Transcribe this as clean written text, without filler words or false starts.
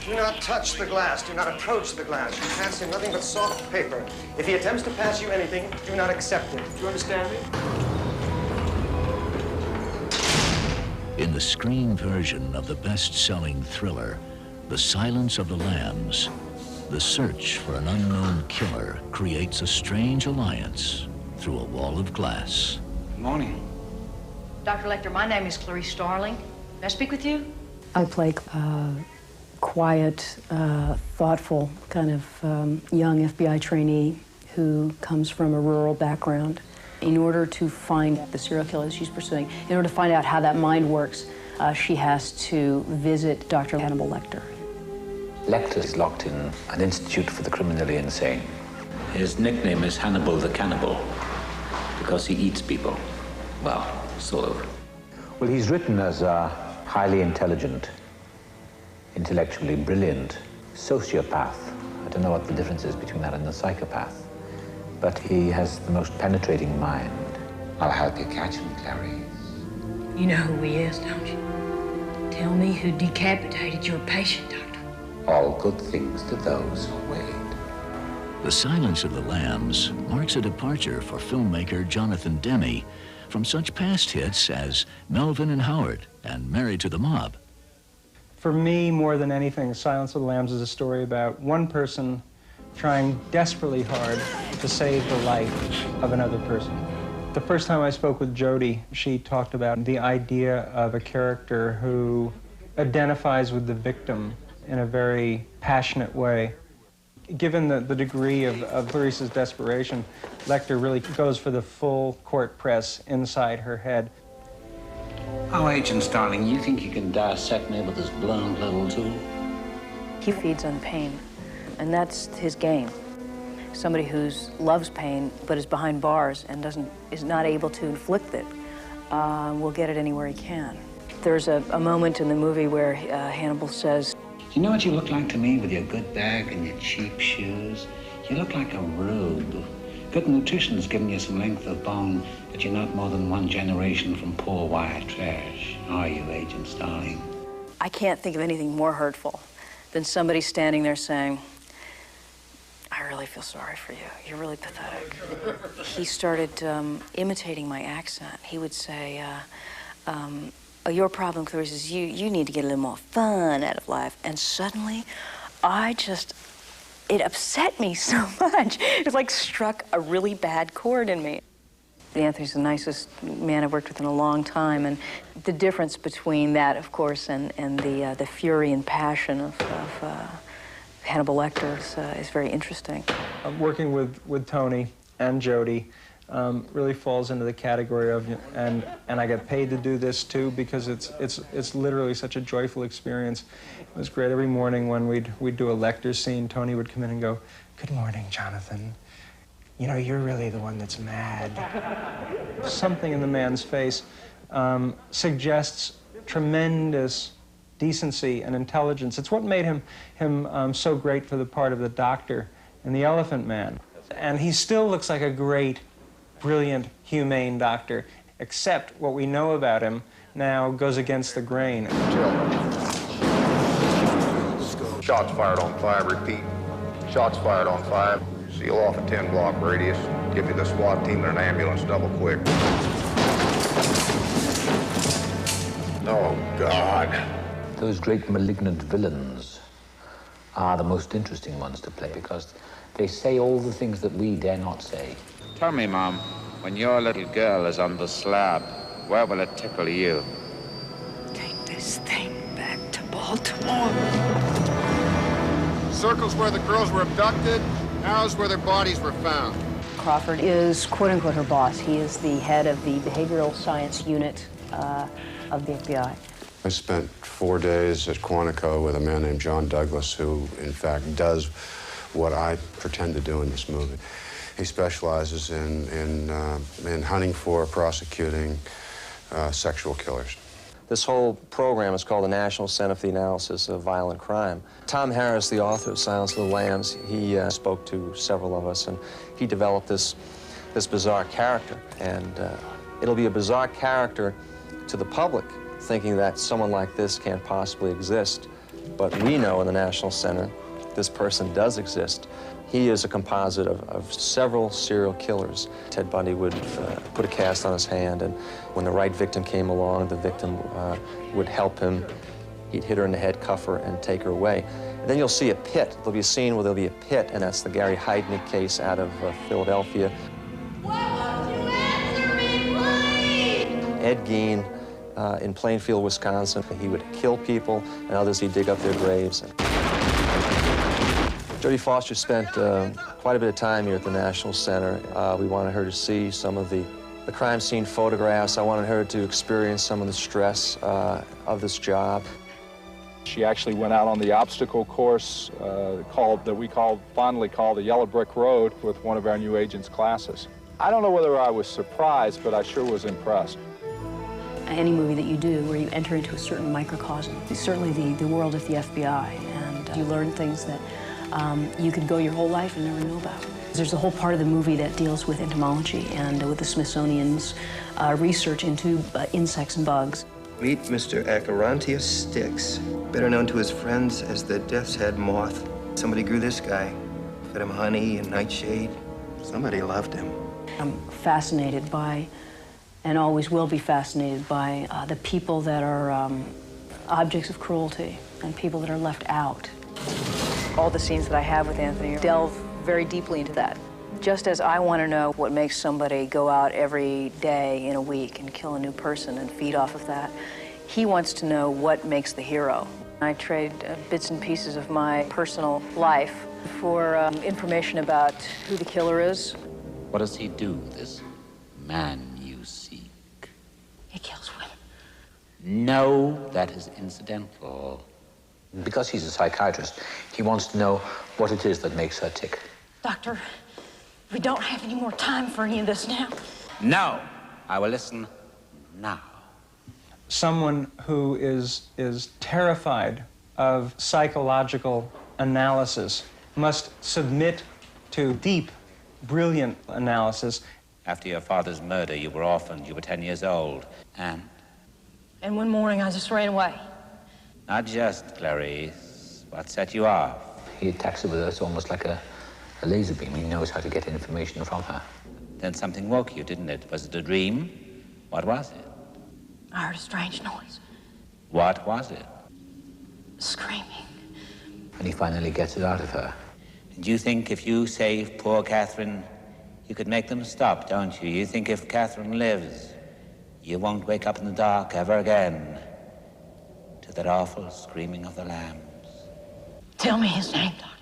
Do not touch the glass. Do not approach the glass. You pass him nothing but soft paper. If he attempts to pass you anything, do not accept it. Do you understand me? In the screen version of the best-selling thriller, The Silence of the Lambs, the search for an unknown killer creates a strange alliance through a wall of glass. Good morning. Dr. Lecter, my name is Clarice Starling. May I speak with you? I play quiet, thoughtful kind of young FBI trainee who comes from a rural background. In order to find the serial killer she's pursuing, in order to find out how that mind works, she has to visit Dr. Hannibal Lecter. Lecter is locked in an institute for the criminally insane. His nickname is Hannibal the Cannibal because he eats people. Well, sort of. Well, he's written as a highly intelligent, intellectually brilliant sociopath. I don't know what the difference is between that and a psychopath, but he has the most penetrating mind. I'll help you catch him, Clarice. You know who he is, don't you? Tell me who decapitated your patient, Doctor. All good things to those who wait. The Silence of the Lambs marks a departure for filmmaker Jonathan Demme from such past hits as Melvin and Howard and Married to the Mob. For me, more than anything, Silence of the Lambs is a story about one person trying desperately hard to save the life of another person. The first time I spoke with Jodie, she talked about the idea of a character who identifies with the victim in a very passionate way. Given the degree of Clarice's desperation, Lecter really goes for the full court press inside her head. Oh, Agent Starling, you think you can dissect me with this blown little tool? He feeds on pain, and that's his game. Somebody who loves pain but is behind bars and is not able to inflict it will get it anywhere he can. There's a moment in the movie where Hannibal says, You know what you look like to me with your good bag and your cheap shoes? You look like a rube. Good nutrition's giving you some length of bone, but you're not more than one generation from poor white trash, are you, Agent Starling? I can't think of anything more hurtful than somebody standing there saying, I really feel sorry for you. You're really pathetic. He started imitating my accent. He would say, oh, your problem, Clarice, is you need to get a little more fun out of life. And suddenly, it upset me so much. It like struck a really bad chord in me. Anthony's the nicest man I've worked with in a long time, and the difference between that, of course, and the fury and passion of Hannibal Lecter is very interesting. Working with Tony and Jodie really falls into the category of, and I get paid to do this too, because it's literally such a joyful experience. It was great every morning when we'd do a Lecter scene. Tony would come in and go, "Good morning, Jonathan. You know, you're really the one that's mad." Something in the man's face suggests tremendous decency and intelligence. It's what made him so great for the part of the doctor in The Elephant Man. And he still looks like a great, brilliant, humane doctor, except what we know about him now goes against the grain. Shots fired on 5, repeat. Shots fired on 5. Seal off a 10-block radius. Give me the SWAT team and an ambulance double quick. Oh, God. Those great malignant villains are the most interesting ones to play because they say all the things that we dare not say. Tell me, Mom, when your little girl is on the slab, where will it tickle you? Take this thing back to Baltimore. Circles where the girls were abducted, arrows where their bodies were found. Crawford is, quote-unquote, her boss. He is the head of the behavioral science unit of the FBI. I spent 4 days at Quantico with a man named John Douglas, who, in fact, does what I pretend to do in this movie. He specializes in hunting for, prosecuting sexual killers. This whole program is called the National Center for the Analysis of Violent Crime. Tom Harris, the author of Silence of the Lambs, he spoke to several of us, and he developed this bizarre character. And it'll be a bizarre character to the public, thinking that someone like this can't possibly exist. But we know in the National Center this person does exist. He is a composite of several serial killers. Ted Bundy would put a cast on his hand, and when the right victim came along, the victim would help him. He'd hit her in the head, cuff her, and take her away. And then you'll see a pit. There'll be a scene where there'll be a pit, and that's the Gary Heidnik case out of Philadelphia. Ed Gein in Plainfield, Wisconsin. He would kill people, and others he'd dig up their graves. Jodie Foster spent quite a bit of time here at the National Center. We wanted her to see some of the crime scene photographs. I wanted her to experience some of the stress of this job. She actually went out on the obstacle course that we fondly call the Yellow Brick Road with one of our new agents' classes. I don't know whether I was surprised, but I sure was impressed. Any movie that you do where you enter into a certain microcosm, it's certainly the world of the FBI, and you learn things that you could go your whole life and never know about. There's a whole part of the movie that deals with entomology and with the Smithsonian's research into insects and bugs. Meet Mr. Acherontia Styx, better known to his friends as the Death's Head Moth. Somebody grew this guy, fed him honey and nightshade. Somebody loved him. I'm fascinated by, and always will be fascinated by, the people that are objects of cruelty and people that are left out. All the scenes that I have with Anthony delve very deeply into that. Just as I want to know what makes somebody go out every day in a week and kill a new person and feed off of that, he wants to know what makes the hero. I trade bits and pieces of my personal life for information about who the killer is. What does he do, this man you seek? He kills women. No, that is incidental. Because he's a psychiatrist, he wants to know what it is that makes her tick. Doctor, we don't have any more time for any of this now. No, I will listen now. Someone who is terrified of psychological analysis must submit to deep, brilliant analysis. After your father's murder, you were orphaned. You were 10 years old. And one morning, I just ran away. Not just, Clarice. What set you off? He attacks her with us almost like a laser beam. He knows how to get information from her. Then something woke you, didn't it? Was it a dream? What was it? I heard a strange noise. What was it? Screaming. And he finally gets it out of her. And you think if you save poor Catherine, you could make them stop, don't you? You think if Catherine lives, you won't wake up in the dark ever again to that awful screaming of the lambs. Tell me his name, Doctor.